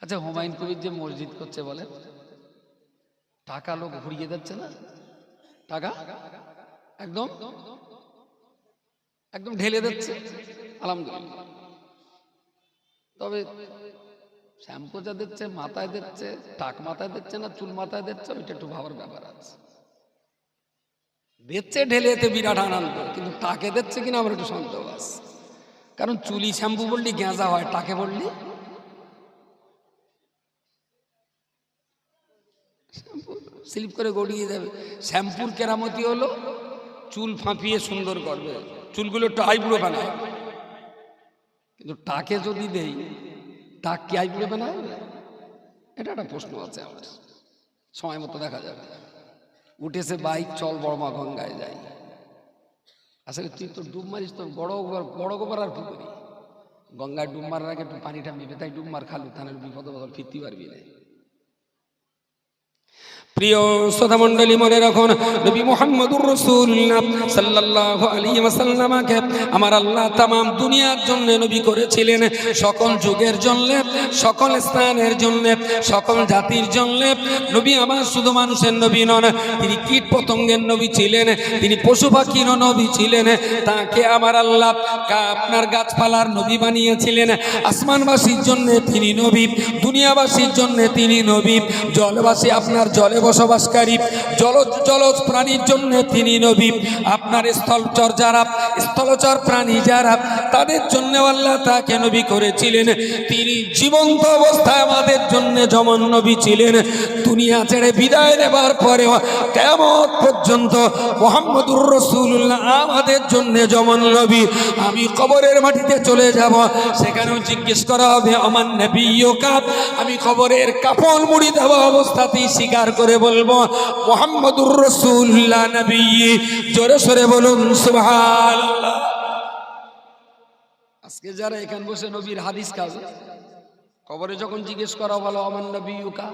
আচ্ছা, হুমায়ুন কবির যে মসজিদ করছে বলে, টাকা লোক ঘুরিয়ে যাচ্ছে না? টাকা একদম একদম ঢেলে দিচ্ছে, আলহামদুলিল্লাহ। তবে শ্যাম্পু যা দিচ্ছে, মাথায় দিচ্ছে, টাক মাথায় দিচ্ছে না চুল মাথায় দিচ্ছে, ওইটা একটু ভাবার ব্যাপার আছে। দিচ্ছে ঢেলে, এতে বিরাট আনন্দ, কিন্তু টাকে দিচ্ছে কিনা আমার একটু সন্দেহ আছে। কারণ চুলি শ্যাম্পু বললি গেঁজা হয়, টাকে বললি স্লিপ করে গড়িয়ে যাবে। শ্যাম্পুর কেরামতি হলো চুল ফাঁপিয়ে সুন্দর করবে, চুলগুলো একটু আইবুড়ো বানায়। কিন্তু টাকে যদি দেই, টাক কি আইবুড়ো বানায়? এটা একটা প্রশ্ন আছে আমার। সময় মতো দেখা যাবে। উঠেছে বাইক, চল বড়মা গঙ্গায় যাই। আসলে তুই তো ডুব মারিস তো বড় গোবর আর পুকুরি। গঙ্গায় ডুব মারার আগে একটু পানিটা মেপে তাই ডুব মার খালু, তাহলে বিপদ বদল ফিরতে পারবি না। প্রিয় শ্রোতা মণ্ডলী, মনে রাখুন, নবী মুহাম্মদুর রাসূলুল্লাহ সাল্লাল্লাহু আলাইহি ওয়াসাল্লামকে আমার আল্লাহ তাম দুনিয়ার জন্য নবী করেছিলেন, সকল যুগের জন্য, সকল স্থানের জন্য, সকল জাতির জন্য। নবী আমার শুধু মানুষের নবী নন, তিনি কীট পতঙ্গের নবী ছিলেন, তিনি পশু পাখির নবী ছিলেন। তাকে আমার আল্লাহ আপনার গাছপালার নবী বানিয়েছিলেন। আসমানবাসীর জন্য তিনি নবী, দুনিয়াবাসীর জন্য তিনি নবী, জলবাসী আপনার জলে বসবাসকারী জলজ প্রাণীর জন্য তিনি নবী, আপনার স্থলচর প্রাণী যারা, তাদের জন্য আল্লাহ তাকে নবী করেছিলেন। তিনি জীবন্ত অবস্থায় আমাদের জন্য যেমন নবী ছিলেন, দুনিয়া ছেড়ে বিদায় নেবার পরে কিয়ামত পর্যন্ত মুহাম্মদুর রাসূলুল্লাহ আমাদের জন্য যেমন নবী। আমি কবরের মাটিতে চলে যাব, সেখানেও জিজ্ঞেস করা হবে আমার নবিয়্যুকা। আমি কবরের কাফন মুড়ি দেওয়া অবস্থাতেই স্বীকার করে বলবো মুহাম্মদুর রাসূলুল্লাহ নবী। জোরে সরে বলুন সুবহানাল্লাহ। আজকে যারা এখানে বসে নবীর হাদিস কাজ, কবরে যখন জিজ্ঞেস করা বলো আমার নবিয়্যুকা,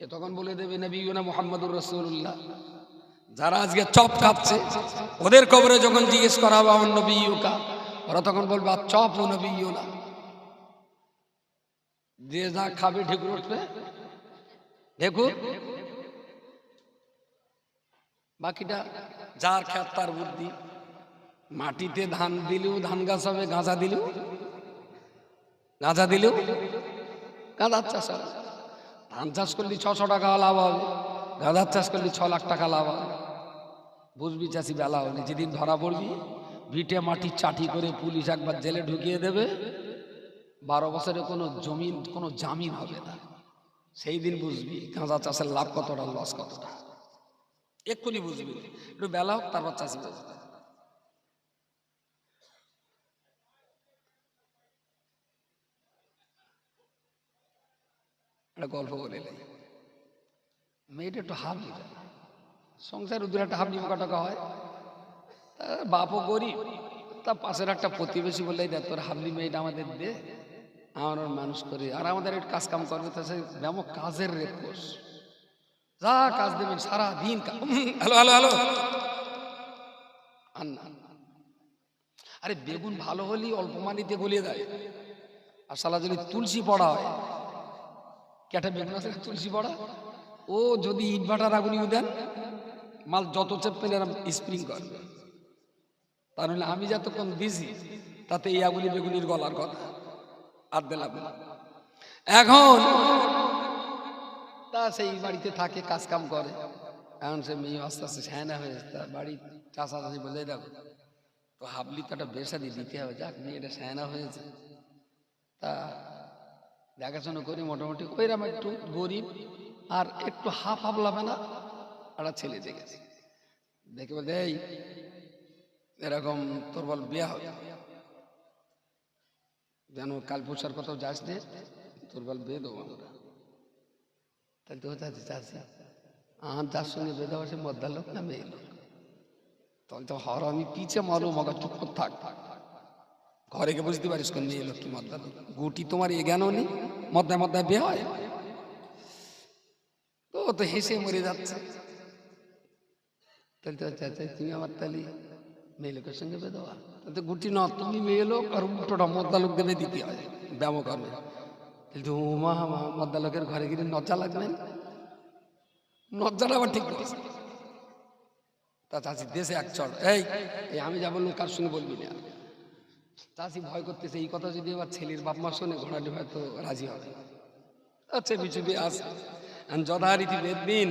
এ তখন বলে দেবে নবিয়্যুনা মুহাম্মদুর রাসূলুল্লাহ। যারা আজকে চপ খাচ্ছে, ওদের কবরে যখন জিজ্ঞেস করা হবে আমার নবিয়্যুকা, ওরা তখন বলবে চপ ও নবিয়্যুনা। যে যা খাবে ঢেকুর উঠবে, ঢেকুর, বাকিটা যার খেত তার বুদ্ধি। মাটিতে ধান দিলেও ধান গাছ হবে, গাঁজা দিলেও গাঁজার চাষ হবে। ধান চাষ করলে 600 টাকা লাভ হবে, গাঁজার চাষ করলে 6 লাখ টাকা লাভ হবে। বুঝবি চাষি বেলা হলে, যেদিন ধরা পড়বি ভিটে মাটির চাটি করে পুলিশ একবার জেলে ঢুকিয়ে দেবে, 12 বছরে কোনো জামিন হবে না। সেই দিন বুঝবি গাঁজা চাষের লাভ কতটা, লস কতটা, এক্ষুনি বুঝবি। একটু বেলা হোক, তারপর চাষি বুঝবে। একটা গল্প বলে মেয়েটা একটু হাবলি, সংসার দু একটা হাবলি মোকা টাকা হয়, বাপও গরিব, তার পাশের একটা প্রতিবেশী বললে দেখ তোর হাবলি মেয়েটা আমাদের দে, আমার মানুষ করি, আর আমাদের একটু কাজ কাম করবে। তো সে ব্যামো কাজের রেখোস, যা কাজ দেবেন সারা দিন। হ্যালো হ্যালো হ্যালো, আরে বেগুন ভালো হলেই অল্প মানিতে গলিয়ে দেয়। আর শালা যদি তুলসী পড়া হয়, কেটে বেগুন আছে তুলসী পড়া, ও যদি ইট ভাটার আগুনিও দেন, মাল যত চেপে স্প্রিং করবে। তার হলে আমি যতক্ষণ দিছি তাতে এই আগুনি বেগুনির গলার কথা আর দিলাম না। এখন তা সেই বাড়িতে থাকে, কাজ কাম করে। এখন সে মেয়ে আস্তে আস্তে ছায়না হয়েছে, তার বাড়ির চাষাচাষি বলে দেখো তো হাবলি তো একটা বেসাদি দিতে হবে, যাক মেয়েটা ছায়না হয়েছে, তা দেখাশোনা করি মোটামুটি ওইরকম একটু গরিব আর একটু হাফ লাভে না একটা ছেলে দেখেছি। দেখে বলতে এই এরকম তোর বল বিয়ে হবে, যেন কাল পোষার কোথাও যাস নে, তোর বল বিয়ে দেবো আমরা। তাহলে তো চাচ্ছি চাচ্ছি আমার যার সঙ্গে বেঁধে হবে সে মদ্দার লোক না মেয়ে লোক, তখন তো হর আমি পিছে মারো মগা চুপ করে থাক, ঘরে গিয়ে বুঝতে পারিস কোন মেয়ে লোক কি মদ্দার লোক। গুটি তোমার এ জ্ঞানও নেই, মদ্দায় মদ্দায় বিয়ে হয়। তো হেসে মরে যাচ্ছে। তাহলে তো চাচা তুমি আমার তাহলে মেয়ে লোকের সঙ্গে বেঁধে দেওয়া, তাহলে গুটি ন তুমি মেয়ে লোক, আর উল্টোটা মদ্দা লোক দেবে দিতে হয় ব্যায়াম করবে। কিন্তু উমা মদ্দালকের ঘরে গিয়ে নজ্জা লাগবে না, নজ্জাটা আবার ঠিক বলেছে। তা চাচি দেশে এক চড়, এই আমি যা বললাম কার সঙ্গে বলবি না। চাচি ভয় করতেছে এই কথা যদি আবার ছেলের বাপ মার সঙ্গে ঘোরালি হয়তো রাজি হবে। আচ্ছা বিচুবি আস যথারীতি বেদবিন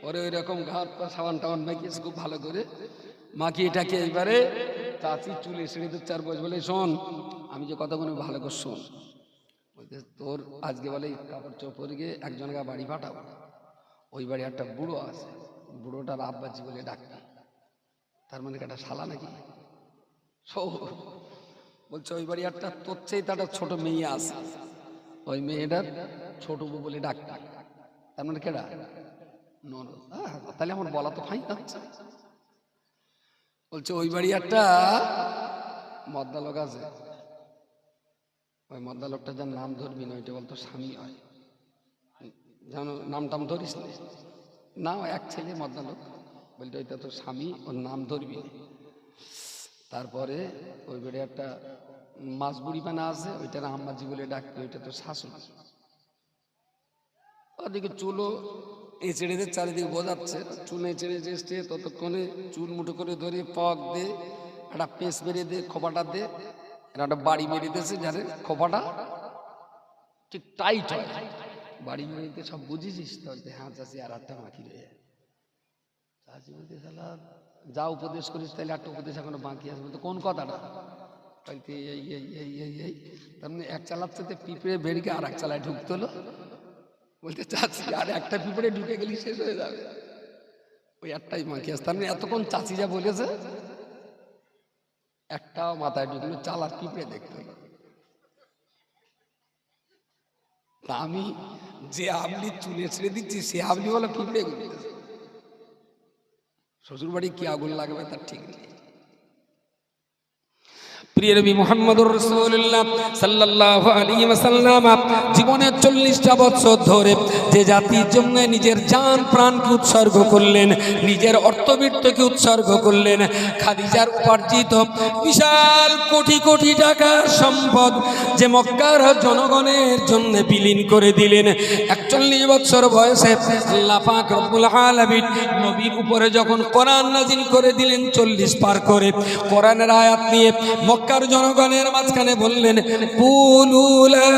পরে ওই রকম ঘাট পা সাবান টাবান মাখিয়েছে খুব ভালো করে, মাখিয়ে এটাকে এইবারে চাচি চুলে ছেড়ে দিচ্ছে আর বসে বলে, শোন আমি যে কথা বলি ভালো করে শোন, বলতে তোর আজকে বলে কাপড় চোপড় গিয়ে একজনকে বাড়ি পাঠাবো, ওই বাড়ি একটা বুড়ো আছে, বুড়োটার আব্বাজি বলে ডাকবি, তার মানে একটা শালা নাকি, বলছে ওই বাড়ি একটা তোর চেয়ে তার ছোট মেয়ে আছে, ওই মেয়েটার ছোট বউ বলে ডাকবি, তার মানে কেডা ননদ। তাহলে আমার বলা তো ফাইন হচ্ছে। বলছে ওই বাড়ি একটা মদ্দালক আছে, ওই মদ্দালকটা যার নাম ধরবি না, ওইটা বলতো স্বামী হয়, জানো নাম টাম ধরিস না, এক ছেলে মদ্দালক, বলতে ওইটা তো স্বামী, ওর নাম ধরবি না। তারপরে ওই বাড়ি একটা মাছ বুড়ি পানা আছে, ওইটার আম্মাজি বলে ডাকবে, ওইটা তো শাশুড়ি। ওদিকে চুলো এঁচড়েদের চারিদিকে বোঝাচ্ছে, চুল এঁচড়ে এসছে ততক্ষণে চুল মুঠো করে ধরে পক দে, একটা পেঁচ মেরে দে, খোপাটা দে, একটা বাড়ি মেরে দিয়েছে যারে খোপাটা ঠিক টাইট হয়, বাড়ি মেরে দিয়ে সব বুঝেছিস তো? হ্যাঁ চাষি আর একটা বাকি রয়ে যায়। চাষি বলতে শালা যা উপদেশ করিস তাহলে একটা উপদেশ এখনো বাকি আছে, বলতে কোন কথাটা? বলতে এই এই এই এই এই তার মানে এক চালাচ্ছে পিঁপড়ে বেরিয়ে আর এক চালায় ঢুকতে হলো, বলতে চাচি আর একটা পিঁপড়ে ঢুকে গেলি শেষ হয়ে যাবে, ওই একটাই মাখি আসতে। আমি এতক্ষণ চাচি যা বলেছে একটাও মাথায় ঢুকলো, চাল আর পিঁপড়ে দেখতে হলো। তা আমি যে আপনি চুলে ছেড়ে দিচ্ছি সে আপনি বলে পিঁপড়ে ঘুরতেছে, শ্বশুর বাড়ি কি আগুন লাগবে তার ঠিক নেই। প্রিয় নবী মুহাম্মদুর রাসূলুল্লাহ সাল্লাল্লাহু আলাইহি ওয়াসাল্লাম জীবনের 40টা বছর ধরে যে জাতির জন্য নিজের জান প্রাণকে উৎসর্গ করলেন, নিজের অর্থবিত্তকে উৎসর্গ করলেন, খাদিজার উপার্জিত বিশাল কোটি কোটি টাকার সম্পদ যে মক্কার জনগণের জন্য বিলীন করে দিলেন। 41 বছর বয়সে আল্লাহ পাক রব্বুল আলামিন নবীর উপরে যখন কোরআন নাযিল করে দিলেন 40 পার করে, কোরআনের আয়াত নিয়ে মক্কার জনগণের মাঝখানে বললেন, কুলু লা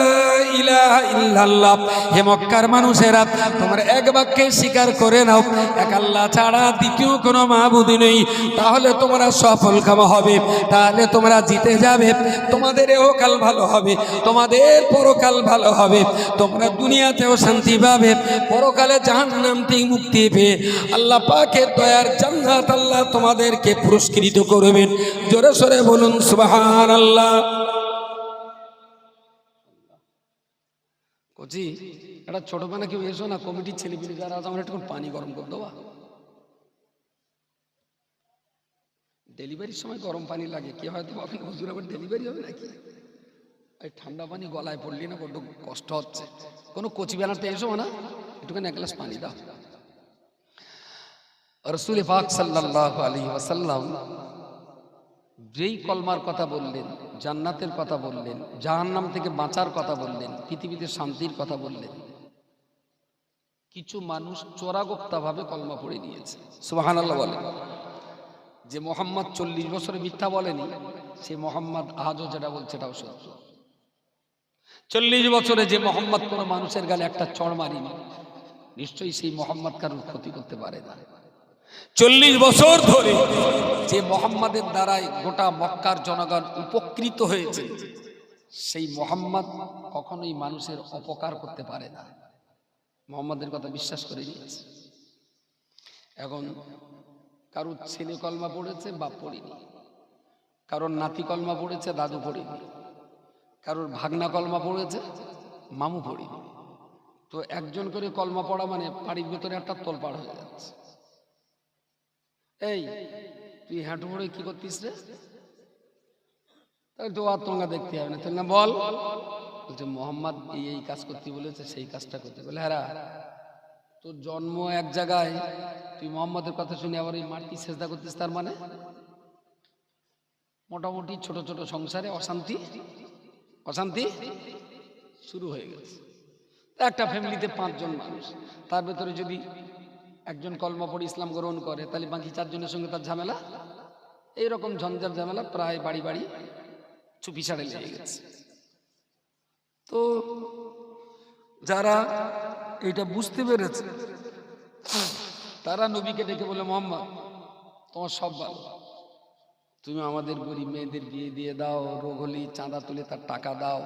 ইলাহা ইল্লাল্লাহ, হে মক্কার মানুষেরা তোমরা এক বাক্যে স্বীকার করে নাও এক আল্লাহ ছাড়া দ্বিতীয় কোনো মাবুদ নেই, তাহলে তোমরা সফলকাম হবে, তাহলে তোমরা জিতে যাবে, তোমাদের ইহকাল ভালো হবে, তোমাদের পরকাল ভালো হবে, তোমরা দুনিয়াতেও শান্তি পাবে, পরকালে জাহান্নাম থেকে মুক্তি পেয়ে আল্লাহ পাকের দয়ার জান্নাত আল্লাহ তোমাদেরকে পুরস্কৃত করবেন। জোরে সরে বলুন সুবহানাল্লাহ। কোচি এটা ছোট মানে কেউ এসো না, কমিটির ছেলেপিলে যারা আছে আমরা একটু পানি গরম করে দেওয়া, ডেলিভারির সময় গরম পানি লাগে, কে হয়তো ভাবেন হুজুর আবার ডেলিভারি হবে নাকি, এই ঠান্ডা পানি গলায় পড়লি না বড্ড কষ্ট হচ্ছে, কোনো কচি বেলাতে এসো না, একটুখানি এক গ্লাস পানি দাও। রাসূল পাক সাল্লাল্লাহু আলাইহি ওয়াসাল্লাম যেই কলমার কথা বললেন, জান্নাতের কথা বললেন, জাহান্নাম থেকে বাঁচার কথা বললেন, পৃথিবীতে শান্তির কথা বললেন, কিছু মানুষ চোরাগোপ্তা ভাবে কলমা পড়ে নিয়েছে। সুবহানাল্লাহ বলেন। যে মোহাম্মদ 40 বছরে মিথ্যা বলেনি, সে মোহাম্মদ আজও যেটা বলছে এটাও সত্য। 40 বছরে যে মোহাম্মদ কোনো মানুষের গালে একটা চড় মারিনি, নিশ্চয়ই সেই মোহাম্মদ কারোর ক্ষতি করতে পারে না। 40 বছর ধরে যে মোহাম্মদের দ্বারাই গোটা মক্কার জনগণ উপকৃত হয়েছে, সেই মোহাম্মদ কখনোই মানুষের অপকার করতে পারে না। মোহাম্মদের কথা বিশ্বাস করে নিয়েছে। এখন কারোর ছেলে কলমা পড়েছে, বাপ পড়েনি, কারোর নাতি কলমা পড়েছে, দাদু পড়েনি, কারোর ভাগনা কলমা পড়েছে, মামু পড়েনি। তো একজন করে কলমা পড়া মানে বাড়ির ভেতরে একটা তোলপাড় হয়ে যাচ্ছে। এই তুই হাঁটু পড়ে কি করতিস রে? তাই তো আর তোমরা দেখতে হবে না, তোর না বল। বলছে মোহাম্মদ এই কাজ করতে বলেছে, সেই কাজটা করতে বলে। হ্যাঁ তোর জন্ম এক জায়গায়, তুই মোহাম্মদের কথা শুনে আবার এই মাটি সেজদা করতিস, তার মানে মোটামুটি ছোট ছোট সংসারে অশান্তি অশান্তি শুরু হয়ে গেছে। একটা ফ্যামিলিতে 5 জন মানুষ, তার ভেতরে যদি একজন কলমা পড়ে ইসলাম গ্রহণ করে, তাহলে বাকি 4 জনের সঙ্গে তার ঝামেলা। এইরকম ঝঞ্ঝাট ঝামেলা প্রায় বাড়ি বাড়ি চুপি ছাড়ে লেগে গেছে। তো যারা এটা বুঝতে পেরেছে তারা নবীকে ডেকে বলে, মোহাম্মদ তোমার সব ভালো, তুমি আমাদের গরিব মেয়েদের বিয়ে দিয়ে দাও, রোগ হলে চাঁদা তুলে তার টাকা দাও,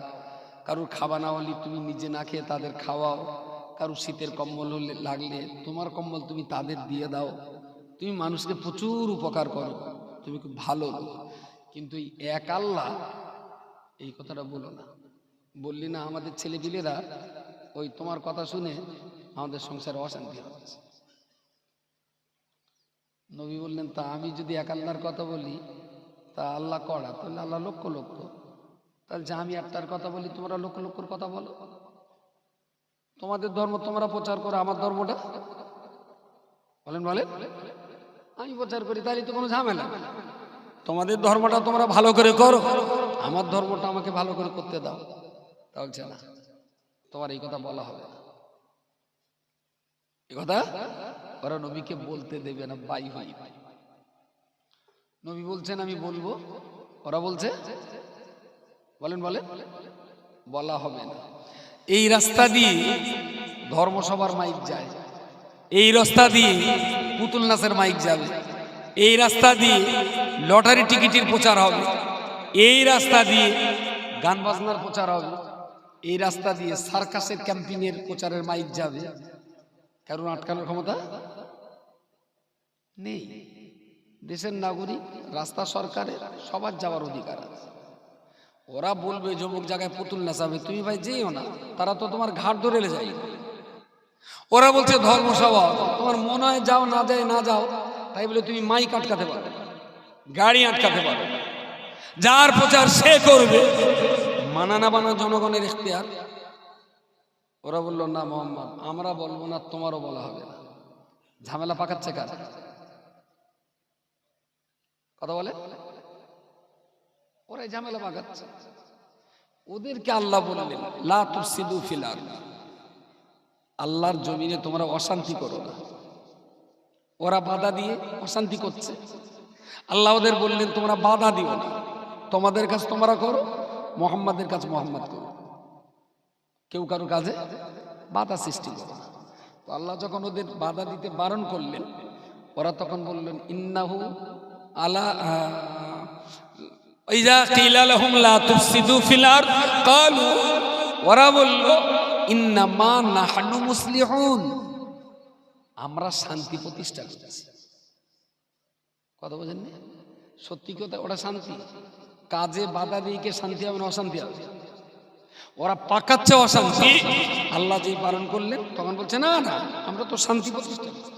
কারুর খাওয়া না হলে তুমি নিজে না খেয়ে তাদের খাওয়াও, কারুর শীতের কম্বল হলে লাগলে তোমার কম্বল তুমি তাদের দিয়ে দাও, তুমি মানুষকে প্রচুর উপকার করো, তুমি খুব ভালো লোক। কিন্তু এই এক আল্লাহ এই কথাটা বলো না। বললি না আমাদের ছেলেপিলেরা ওই তোমার কথা শুনে আমাদের সংসারে অশান্তি হচ্ছে। নবী বললেন, তা আমি যদি এক আল্লাহর কথা বলি তা আল্লাহ কড়া, তাহলে আল্লাহ লক্ষ লক্ষ, তাহলে যে আমি একটার কথা বলি তোমরা লক্ষ লক্ষর কথা বলো। তোমাদের ধর্ম তোমরা প্রচার করো, আমার ধর্মটা বলেন আমি প্রচার করি, তাহলে তো কোনো ঝামেলা। তোমাদের ধর্মটা তোমরা ভালো করে করো, আমার ধর্মটা আমাকে ভালো করে করতে দাও। তা বলছে না, তোমার এই কথা বলা হবে না। এই কথা ওরা নবীকে বলতে দেবে না, বাই ভাই। নবী বলছেন আমি বলবো, ওরা বলছে বলেন বলা হবে না। এই রাস্তা দিয়ে ধর্মসভার মাইক যায়, এই রাস্তা দিয়ে পুতুল নাচের মাইক যাবে, এই রাস্তা দিয়ে লটারি টিকিটের প্রচার হবে, এই রাস্তা দিয়ে গান বাজনার প্রচার হবে, এই রাস্তা দিয়ে সার্কাসের ক্যাম্পিং এর প্রচারের মাইক যাবে। কারণ আটকানোর ক্ষমতা নেই। দেশের নাগরিক, রাস্তা সরকারের, সবার যাওয়ার অধিকার আছে। ওরা বলবে যমুক জায়গায় পুতুল নাচাবে, তুমি ভাই যেও না, তারা তো তোমার ঘাট ধরে যায়। ওরা বলছে ধর্মসভা, তোমার মনে হয় যাও, না যায় না যাও, তাই বলে তুমি মাইক আটকাতে পারো, গাড়ি আটকাতে পারো, যার প্রচার সে করবে, মানা না বানা জনগণের ইখতিয়ার। ওরা বললো না মোহাম্মদ, আমরা বলবো না, তোমারও বলা হবে না। ঝামেলা পাকাচ্ছে কাজ, কথা বলে ওরাই ঝামেলা পাকাচ্ছে। ওদেরকে আল্লাহ বললেন লা তুফসিদু ফিল আরদ, আল্লাহর জমিনে তোমরা অশান্তি করো না। ওরা বাধা দিয়ে অশান্তি করছে, আল্লাহ ওদের বললেন তোমরা বাধা দিও না, তোমাদের কাজ তোমরা করো, মুহাম্মাদের কাজ মুহাম্মদ করো, কেউ কারো কাজে বাধা সৃষ্টি করো না। তো আল্লাহ যখন ওদের বাধা দিতে বারণ করলেন, ওরা তখন বললেন ইন্নাহু আলা ইযা কিলা লাহুম লা তুফসিদু ফিল আরদ ক্বালু, ওরা বলল ইন্নামা নাহনু মুসলিহুন, আমরা শান্তি প্রতিষ্ঠা করছি। কথা বোঝেন না? সত্যি কথা, ওটা শান্তি। কাজে বাধা দিয়ে কে শান্তি হবে না অশান্তি হবে? ওরা পাকাচ্ছে অশান্তি। আল্লাহ যেই বারণ করলেন তখন বলছে না না, আমরা তো শান্তি প্রতিষ্ঠা করছি।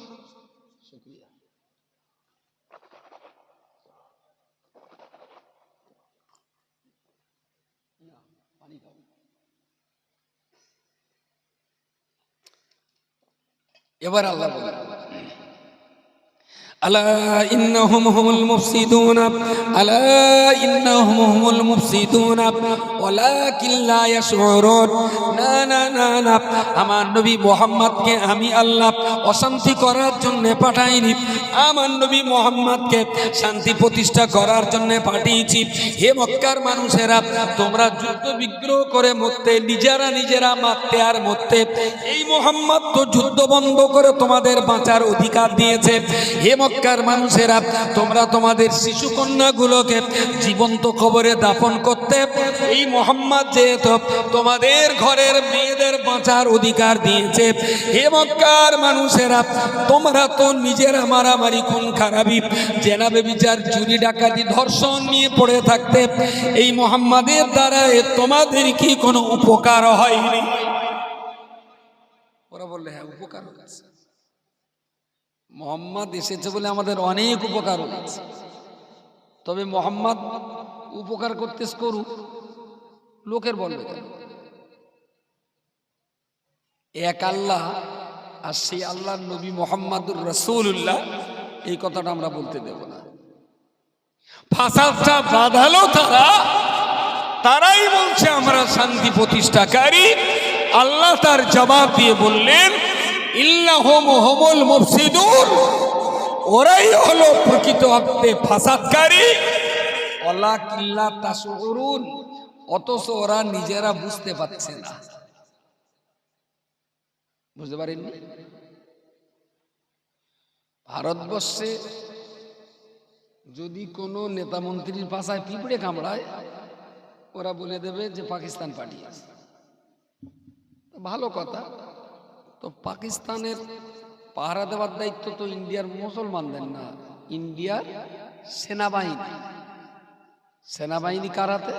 এবার আল্লাহ বলেন আলা ইন্নাহুম হুমুল মুফসিদুন, আলা ইন্নাহুম হুমুল মুফসিদুন ওয়ালাকিন লা ইয়াশউরুন। না না না না, আমার নবী মুহাম্মদকে আমি আল্লাহ অশান্তি করার জন্য পাঠাইনি, আমার নবী মুহাম্মদকে শান্তি প্রতিষ্ঠা করার জন্য পাঠিয়েছি। হে মক্কার মানুষেরা, তোমরা যুদ্ধ বিগ্রহ করে মরতে, নিজেরা মারতে আর মরতে, এই মুহাম্মদ তো যুদ্ধ বন্ধ করে তোমাদের বাঁচার অধিকার দিয়েছে। হে মক্কার মানুষেরা, তোমরা তোমাদের শিশু কন্যাগুলোকে জীবন্ত কবরে দাফন করতে, এই মুহাম্মদ যেহেতু তোমাদের ঘরের মেয়েদের বাঁচার অধিকার দিয়েছে। হে মক্কার মানুষেরা, তোমরা তো নিজেরা মারামারি, খুন খারাপি, জেনা ব্যভিচার, চুরি ডাকাতি, ধর্ষণ নিয়ে পড়ে থাকতে, এই মুহাম্মাদের দ্বারা তোমাদের কি কোনো উপকার হয়নি? ওরা বললে হ্যাঁ, উপকার হয়েছে। মুহাম্মদ এসেছে বলে আমাদের অনেক উপকার হয়েছে। তবে মুহাম্মদ উপকার করতে করুক, লোকের বলবে কেন? এক আল্লাহ, আর সেই আল্লাহর নবী মুহাম্মাদুর রাসূলুল্লাহ, এই কথাটা আমরা বলতে দেব না। ফাসাদটা বাঁধালো তারা, তারাই বলছে আমরা শান্তি প্রতিষ্ঠাকারী। আল্লাহ তার জবাব দিয়ে বললেন, ইল্লাহুম হুমুল মুফসিদুন, ওরাই হলো প্রকৃত অর্থে ফাসাদকারী। ওয়ালাকিল্লা তাশউরুন, অথচ ওরা নিজেরা বুঝতে পারছে না। বুঝতে পারেননি? ভারতবর্ষে যদি কোনো নেতা মন্ত্রীর পাশায় পিঁপড়ে কামড়ায়, ওরা বলে দেবে যে পাকিস্তান পাঠিয়েছে। ভালো কথা, তো পাকিস্তানের পাহারা দেওয়ার দায়িত্ব তো ইন্ডিয়ার মুসলমানদের না, ইন্ডিয়ার সেনাবাহিনী। সেনাবাহিনী কার হাতে?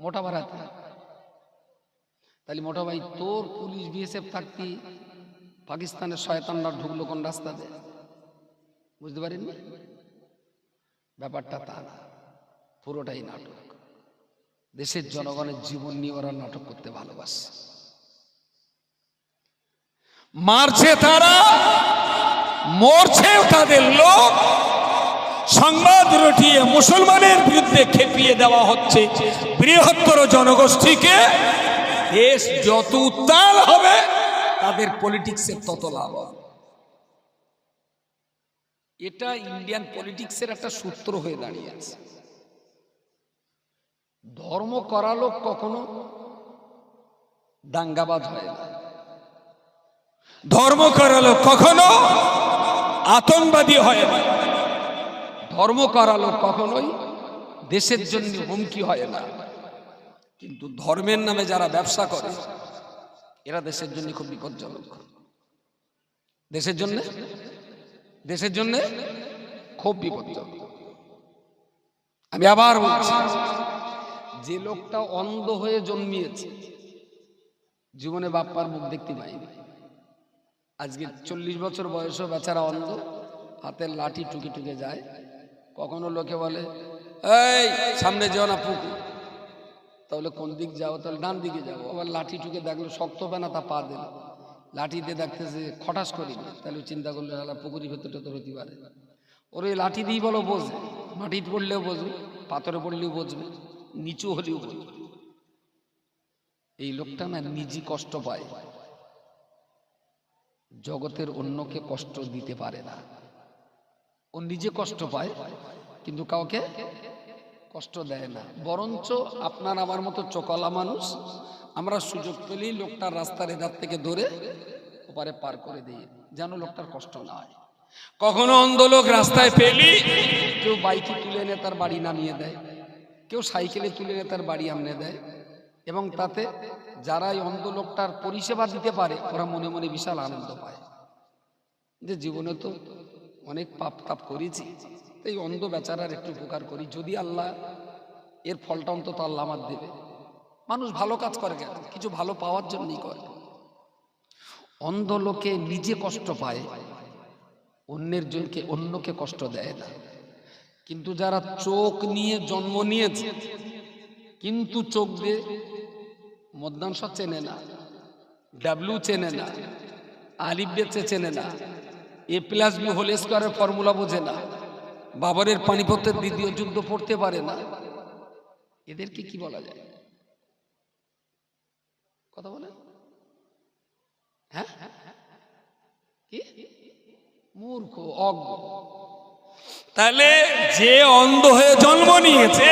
মোটা ভাই হাতে। তাহলে মোটা ভাই, তোর পুলিশ বিএসএফ থাকতি পাকিস্তানের শয়তানরা ঢুকলো কোন রাস্তাতে? বুঝতে পারেননি? ব্যাপারটা তা না, পুরোটাই নাটক। দেশের জনগণের জীবন নিয়ে ওরা নাটক করতে ভালোবাসে। মারছে তারা, মরছে তাদের লোক। সংবাদ রটিয়ে মুসলমানের বিরুদ্ধে খেপিয়ে দেওয়া হচ্ছে বৃহত্তর জনগোষ্ঠীকে। দেশ যত উত্তাল হবে, তাদের পলিটিক্সের তত লাভ হবে। এটা ইন্ডিয়ান পলিটিক্সের একটা সূত্র হয়ে দাঁড়িয়েছে। ধর্ম করা লোক কখনো দাঙ্গাবাজ হয় না, ধর্ম করা লোক কখনো আতঙ্কবাদী হয় না, ধর্ম করা লোক কখনোই দেশের জন্য হুমকি হয় না। কিন্তু ধর্মের নামে যারা ব্যবসা করে, এরা দেশের জন্য খুব বিপজ্জনক। দেশের জন্য খুব বিপজ্জনক। আমি আবার বলছি, যে লোকটা অন্ধ হয়ে জন্মিয়েছে, জীবনে বাপ্পার মুখ দেখতে পাইনি, আজকে 40 বছর বয়সও বেচারা অন্ধ, হাতের লাঠি টুকে টুকে যায়। কখনো লোকে বলে, এই সামনে যাও না পুকুর, তাহলে কোন দিক যাও? তাহলে ডান দিকে যাবো। আবার লাঠি টুকে দেখলো শক্ত হবে না, তা পা দিল, লাঠি দিয়ে দেখতেছে খটাস করিনি, তাহলে চিন্তা করলে পুকুরি ভেতরটা তো হতে পারে। ওর এই লাঠি দিয়ে বলো বোঝে, মাটিতে পড়লেও বোঝবে, পাথরে পড়লেও বুঝবে, নিচু হলেও বুঝবে। এই লোকটা না নিজে কষ্ট পায়, জগতের অন্যকে কষ্ট দিতে পারে না। ও নিজে কষ্ট পায় কিন্তু কাউকে কষ্ট দেয় না। বরঞ্চ আপনার আমার মতো চোখলা মানুষ, আমরা সুযোগ পেলেই লোকটার রাস্তার এধার থেকে ধরে ওপারে পার করে দিই, যেন লোকটার কষ্ট না হয়। কখনো অন্ধ লোক রাস্তায় পেলি, কেউ বাইকে তুলে এনে তার বাড়ি নামিয়ে দেয়, কেউ সাইকেলে তুলে এনে তার বাড়ি আমনে দেয়। এবং তাতে যারা এই অন্ধ লোকটার পরিষেবা দিতে পারে, ওরা মনে মনে বিশাল আনন্দ পায় যে জীবনে তো অনেক পাপ তাপ করেছি, এই অন্ধ বেচারার একটু উপকার করি, যদি আল্লাহ এর ফলটা অন্তত আল্লাহ আমার দেবে। মানুষ ভালো কাজ করে কেন? কিছু ভালো পাওয়ার জন্যই করে। অন্ধ লোকে নিজে কষ্ট পায়, অন্যকে কষ্ট দেয় না। কিন্তু যারা চোখ নিয়ে জন্ম নিয়েছে, কিন্তু চোখ দিয়ে মধ্যাংশ চেনে না, ডাব্লিউ চেনে না, আলিফ বেচে চেনে না, A+B হোল স্কয়ারের ফর্মুলা বোঝে না, বাবরের পানিপথের দ্বিতীয় যুদ্ধ পড়তে পারে না, এদেরকে কি বলা যায়? কথা বলে হ্যাঁ, কি মূর্খ, অজ্ঞ। তাহলে যে অন্ধ হয়ে জন্ম নিয়েছে,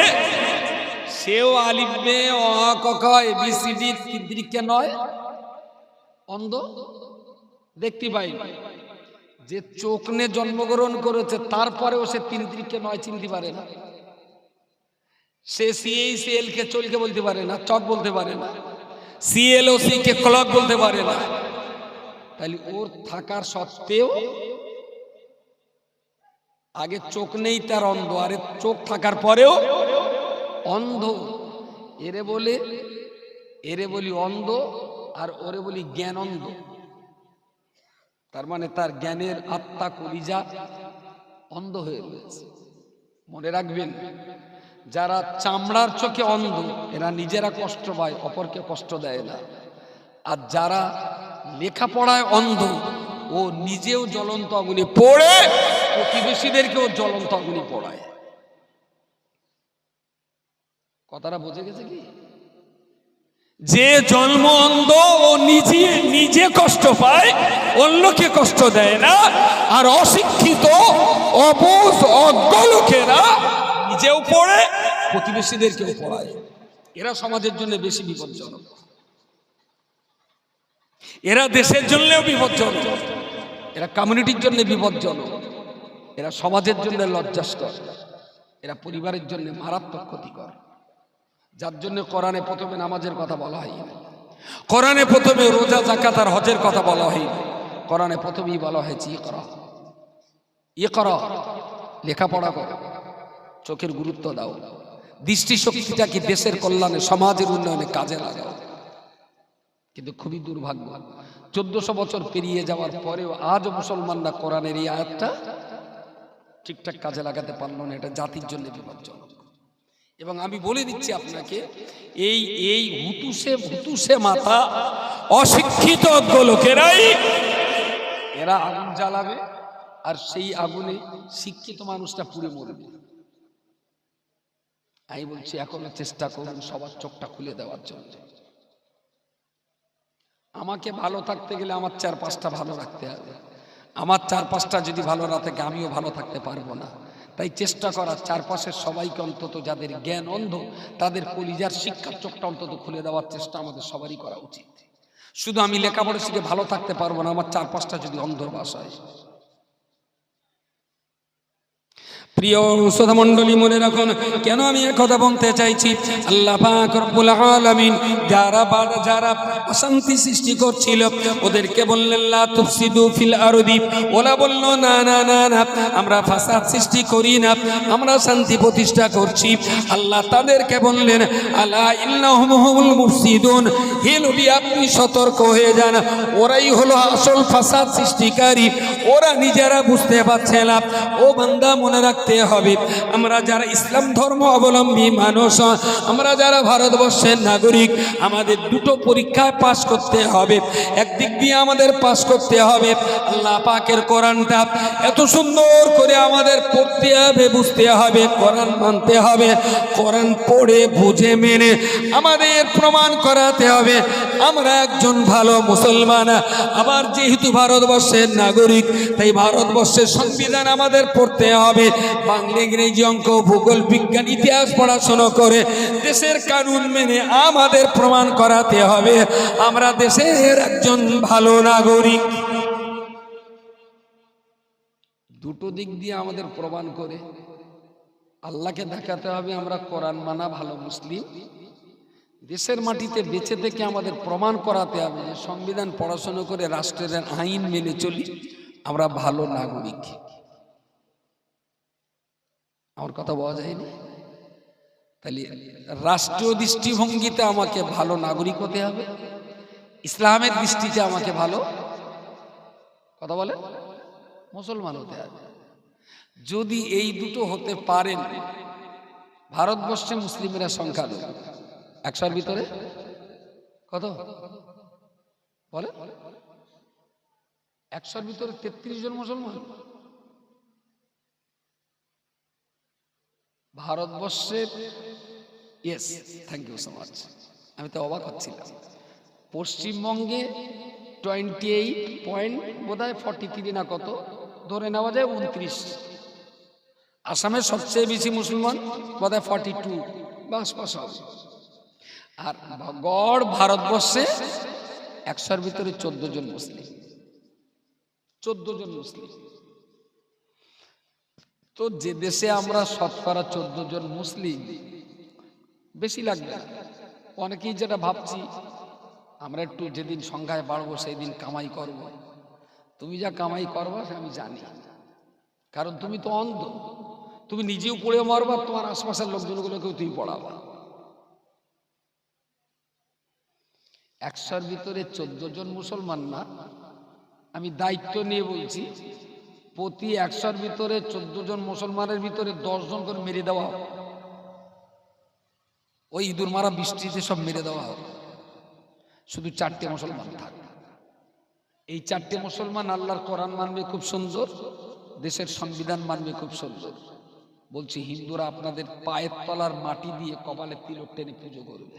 সেও আলিফ বে অ ক খ ABCD তিনদিকে নয়, অন্ধ, দেখতে পাই। যে চোখ নিয়ে জন্মগ্রহণ করেছে, তারপরেও সে তিনদিকে নয় চিনতে পারে না। সে CHL কে চলকে বলতে পারে না, চক বলতে পারে না, CLOC কে ক্লক বলতে পারে না। তাহলে ওর থাকার সত্ত্বেও আগে চোখ নেই তার অন্ধ, আরে চোখ থাকার পরেও অন্ধ। এরে বলি অন্ধ, আর ওরে বলি জ্ঞান অন্ধ। তার মানে তার জ্ঞানের আত্মা কলিজা অন্ধ হয়ে রয়েছে। মনে রাখবেন, যারা চামড়ার চোখে অন্ধ, এরা নিজেরা কষ্ট পায়, অপরকে কষ্ট দেয় না। আর যারা লেখাপড়ায় অন্ধ, ও নিজেও জ্বলন্ত আগুনে পড়ে, প্রতিবেশীদেরকেও জ্বলন্ত আগুনে পড়ায়। কথাটা বুঝে গেছে কি? যে জন্ম অন্ধ ও নিজে নিজে কষ্ট পায়, অন্যকে কষ্ট দেয় না। আর অশিক্ষিত অবুঝ অজ্ঞ লোকেরা নিজেও পড়ে, প্রতিবেশীদেরকেও পড়ায়। এরা সমাজের জন্য বেশি বিপজ্জনক, এরা দেশের জন্যও বিপজ্জনক, এরা কমিউনিটির জন্য বিপজ্জনক, এরা সমাজের জন্য লজ্জাস্কর, এরা পরিবারের জন্য মারাত্মক ক্ষতিকর। যার জন্য কোরআনে প্রথমে নামাজের কথা বলা হয়নি, কোরআনে প্রথমে রোজা যাকাত আর হজের কথা বলা হয়নি, কোরআনে প্রথমেই বলা হয়েছে ইকরা, লেখাপড়া করো, চোখের গুরুত্ব দাও, দৃষ্টিশক্তিটাকে দেশের কল্যাণে সমাজের উন্নয়নে কাজে লাগাও। কিন্তু খুবই দুর্ভাগ্য, 1400 বছর পেরিয়ে যাওয়ার পরেও আজও মুসলমানরা কোরআনের এই আয়াতটা ঠিকঠাক কাজে লাগাতে পারলো না। এটা জাতির জন্য বিপজ্জনক। এবং আমি বলে দিচ্ছি আপনাকে, এই হুতুসে মাথা অশিক্ষিত লোকেরাই এরা আগুন জ্বালাবে, আর সেই আগুনে শিক্ষিত মানুষটা পুড়ে মরবে। আমি বলছি এখনো চেষ্টা করুন সবার চোখটা খুলে দেওয়ার জন্য। আমাকে ভালো থাকতে গেলে আমার চারপাশটা ভালো রাখতে হবে। আমার চারপাশটা যদি ভালো না থাকে আমিও ভালো থাকতে পারবো না। তাই চেষ্টা করার চারপাশের সবাইকে, অন্তত যাদের জ্ঞান অন্ধ তাদের কলিজার শিক্ষার চোখটা অন্তত খুলে দেওয়ার চেষ্টা আমাদের সবারই করা উচিত। শুধু আমি লেখাপড়া শিখে ভালো থাকতে পারবো না, আমার চারপাশটা যদি অন্ধর বাসায়। প্রিয় শ্রোতা মণ্ডলী, মনে রাখুন কেন আমি কথা বলতে চাইছি। আল্লাহ পাক রব্বুল আলামিন যারা অশান্তি সৃষ্টি করছিল ওদেরকে বললেন লা তুফসিদু ফিল আরদি। ওরা বলল না না না না, আমরা ফাসাদ সৃষ্টি করি না, আমরা শান্তি প্রতিষ্ঠা করছি। আল্লাহ তাদেরকে বললেন আলা ইন্নাহুম হুমুল মুফসিদুন, হে নবী আপনি সতর্ক হয়ে যান, ওরাই হলো আসল ফাসাদ সৃষ্টিকারী, ওরা নিজেরা বুঝতে পারছে না। ও বান্দা মনে রাখতে হবে, আমরা যারা ইসলাম ধর্ম অবলম্বী মানুষ, আমরা যারা ভারতবর্ষের নাগরিক, আমাদের দুটো পরীক্ষায় পাস করতে হবে। একদিক দিয়ে আমাদের পাস করতে হবে আল্লাহ পাকের কোরআনটা এত সুন্দর করে আমাদের পড়তে হবে, বুঝতে হবে, কোরআন মানতে হবে, কোরআন পড়ে বুঝে মেনে আমাদের প্রমাণ করাতে হবে আমরা একজন ভালো মুসলমান। আবার যেহেতু ভারতবর্ষের নাগরিক, তাই ভারতবর্ষের সংবিধান আমাদের পড়তে হবে, বাংলা, ইংরেজি, অঙ্ক, ভূগোল, বিজ্ঞান, ইতিহাস পড়াশোনা করে দেশের কানুন মেনে আমাদের প্রমাণ করাতে হবে আমরা দেশের একজন ভালো নাগরিক। দুটো দিক দিয়ে আমাদের প্রমাণ করে আল্লাহকে দেখাতে হবে আমরা কোরআন মানা ভালো মুসলিম। দেশের মাটিতে বেঁচে থেকে আমাদের প্রমাণ করাতে হবে যে সংবিধান পড়াশোনা করে রাষ্ট্রের আইন মেনে চলি, আমরা ভালো নাগরিক। আমার কথা বলা যায়নি? তাহলে রাষ্ট্রীয় দৃষ্টিভঙ্গিতে আমাকে ভালো নাগরিক হতে হবে, ইসলামের দৃষ্টিতে আমাকে ভালো কথা বলে মুসলমান হতে হবে। যদি এই দুটো হতে পারেন, ভারতবর্ষে মুসলিমেরা সংখ্যা 100-র ভিতরে কত বলে? 100-র ভিতরে 33 জন মুসলমান। ভারতবর্ষের, yes, thank you so much, আমি তো অবাক হচ্ছিলাম। পশ্চিমবঙ্গে 28.43 না কত, ধরে নেওয়া যায় 29। আসামের সবচেয়ে বেশি মুসলমান বোধহয় 42 বা আশপাশ হবে। আর গড় ভারতবর্ষে 100-র ভিতরে 14 জন মুসলিম, 14 জন মুসলিম। তো যে দেশে আমরা শতকরা 14 জন মুসলিম, বেশি লাগবে না। অনেকেই যেটা ভাবছি আমরা একটু যেদিন সংখ্যায় বাড়বো সেই দিন কামাই করব। তুমি যা কামাই করবা সে আমি জানি, কারণ তুমি তো অন্ধ, তুমি নিজেও পড়ে মারবা, তোমার আশপাশের লোকজনগুলোকেও তুমি পড়াবা। 100-র ভিতরে 14 জন মুসলমান না, আমি দায়িত্ব নিয়ে বলছি, প্রতি 100-র ভিতরে 14 জন মুসলমানের ভিতরে 10 জন করে মেরে দেওয়া হবে। ওই ইঁদুর মারা বৃষ্টিতে সব মেরে দেওয়া হবে, শুধু 4টে মুসলমান থাকবে। এই 4টে মুসলমান আল্লাহর কোরআন মানবে খুব সুন্দর, দেশের সংবিধান মানবে খুব সুন্দর, বলছি হিন্দুরা আপনাদের পায়ের তলার মাটি দিয়ে কপালে তিলক টেনে পুজো করবে।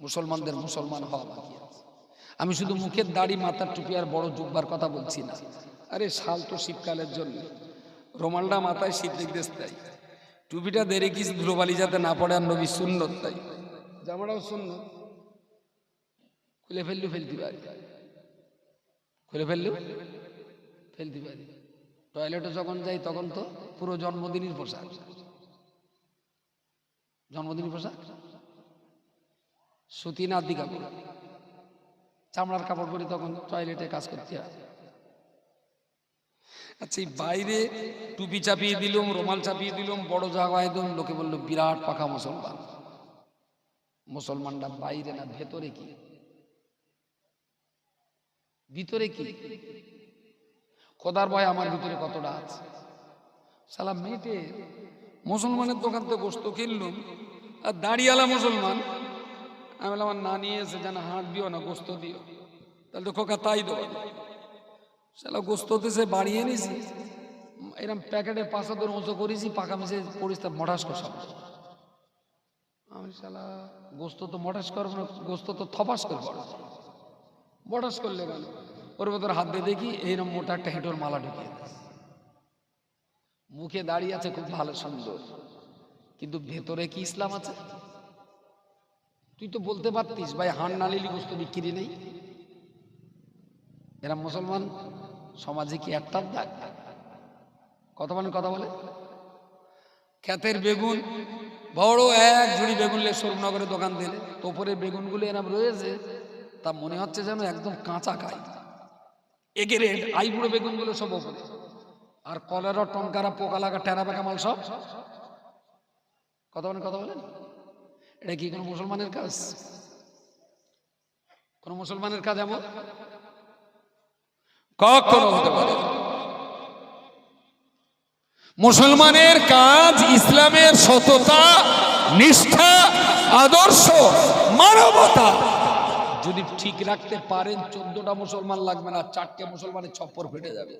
মুসলমানদের মুসলমান হওয়া বাকি আছে। আমি শুধু মুখের দাড়ি, মাথার টুপি আর বড় জুব্বার কথা বলছি না। আরে শাল তো শীতকালের জন্য, রোমালটা মাথায় শীত দেখতে তাই, টুপিটা দেরে কি ধুলোবালি যাতে না পড়ে, আর নবী সুন্নত তাই, জামাটাও সুন্নত। খুলে ফেললু ফেলতে পারি, খুলে ফেললু ফেলতে পারি। টয়লেটে যখন যাই তখন তো পুরো জন্মদিনের পোশাক, জন্মদিনের পোশাক, সুতি না আদি কাপড়, চামড়ার কাপড় পরি, তখন টয়লেটে কাজ করতে হয়। আচ্ছা, এই বাইরে টুপি চাপিয়ে দিলাম, রুমাল চাপিয়ে দিলাম, বড় জায়গায় দিলাম, লোকে বললো বিরাট পাকা মুসলমান। মুসলমানটা বাইরে না ভেতরে কি? ভিতরে কি? খোদার ভয় আমার ভিতরে কতটা আছে? সালা মেটে মুসলমানের দোকান থেকে গোস্ত কিনলুম, আর দাঁড়িয়ালা মুসলমান, আমি বললাম আমার না নিয়ে এসে যেন হাট দিও না, গোস্ত দিও। তাহলে তো খোকা তাই দেবো। সালা গোস্ত দিয়েছে, বাড়িয়ে নিছি, এরকম প্যাকেটে 5 ধরে উঁচু করেছি, পাকা মিশে পড়িস, তা মঠাস কষা। আমি সালা গোস্ত তো মঠাস করবো না, গোস্ত তো থপাস করে পড়ো, মঠাস করলে গেল। ওর ভেতর হাত দিয়ে দেখি এইরকম মোটা একটা হেঁটোর মালা ঢুকিয়ে দিয়েছে। মুখে দাঁড়িয়ে আছে খুব ভালো সুন্দর, কিন্তু ভেতরে কি ইসলাম আছে? তুই তো বলতে পারতিস ভাই হান নালিলি গোস্ত বিক্রি নেই। এরা মুসলমান সমাজে কি একটার দাগ? কথা বলে ক্ষেতের বেগুন, বড় এক ঝুড়ি বেগুন লে সরুনগরে দোকান দিলে, তো উপরে বেগুনগুলো এরম রয়েছে, তা মনে হচ্ছে যেন একদম কাঁচা খাই, এগেরে আইবুড়ো বেগুনগুলো সব ওপরে, আর কলেরা, টঙ্কারা, পোকা লাগা, টেরা বেকা মাল সব। কথা বলেন এটা কি কোনো মুসলমানের কাজ? কোন মুসলমানের কাজ এমন কখনো হতে পারে? মুসলমানের কাজ ইসলামের সততা, নিষ্ঠা, আদর্শ, মানবতা যদি ঠিক রাখতে পারেন, 14টা মুসলমান লাগবে না, 4টে মুসলমানের ছপ্পর ফেটে যাবে।